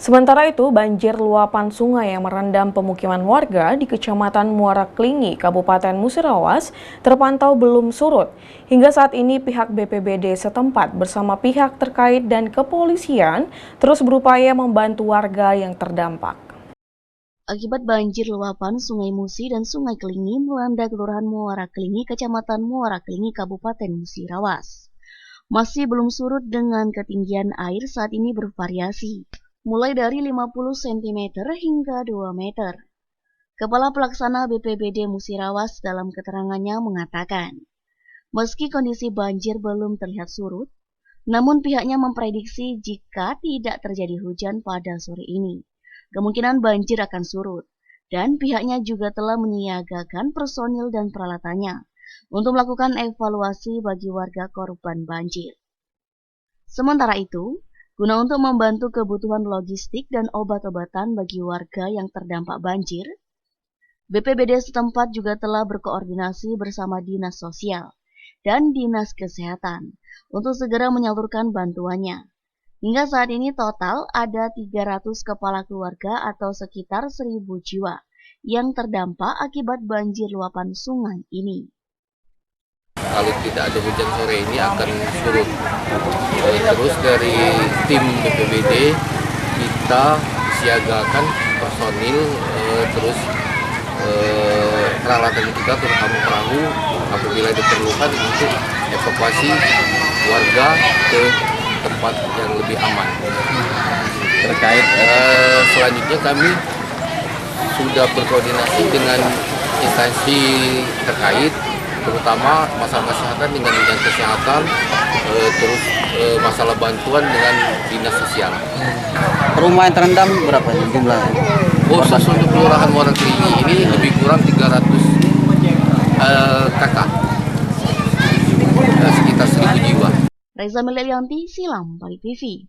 Sementara itu, banjir luapan sungai yang merendam pemukiman warga di Kecamatan Muara Klingi, Kabupaten Musirawas, terpantau belum surut. Hingga saat ini pihak BPBD setempat bersama pihak terkait dan kepolisian terus berupaya membantu warga yang terdampak. Akibat banjir luapan Sungai Musi dan Sungai Klingi melanda Kelurahan Muara Klingi, Kecamatan Muara Klingi, Kabupaten Musirawas. Masih belum surut dengan ketinggian air saat ini bervariasi, mulai dari 50 cm hingga 2 meter. Kepala Pelaksana BPBD Musirawas dalam keterangannya mengatakan, meski kondisi banjir belum terlihat surut, namun pihaknya memprediksi jika tidak terjadi hujan pada sore ini, kemungkinan banjir akan surut, dan pihaknya juga telah menyiagakan personil dan peralatannya untuk melakukan evaluasi bagi warga korban banjir. Sementara itu, guna untuk membantu kebutuhan logistik dan obat-obatan bagi warga yang terdampak banjir, BPBD setempat juga telah berkoordinasi bersama Dinas Sosial dan Dinas Kesehatan untuk segera menyalurkan bantuannya. Hingga saat ini total ada 300 kepala keluarga atau sekitar 1.000 jiwa yang terdampak akibat banjir luapan sungai ini. Kalau tidak ada hujan sore ini akan surut. Terus dari tim BPBD kita siagakan personil, terus peralatan kita terutama perahu apabila diperlukan untuk evakuasi warga ke tempat yang lebih aman. Terkait selanjutnya kami sudah berkoordinasi dengan instansi terkait, terutama masalah kesehatan dengan dinas kesehatan, terus masalah bantuan dengan dinas sosial. rumah yang terendam berapa jumlah? Khusus untuk Kelurahan Muara Klingi ini lebih kurang 300 kakak, sekitar 1.000 jiwa. Reza Melelianti, Silam Balik TV.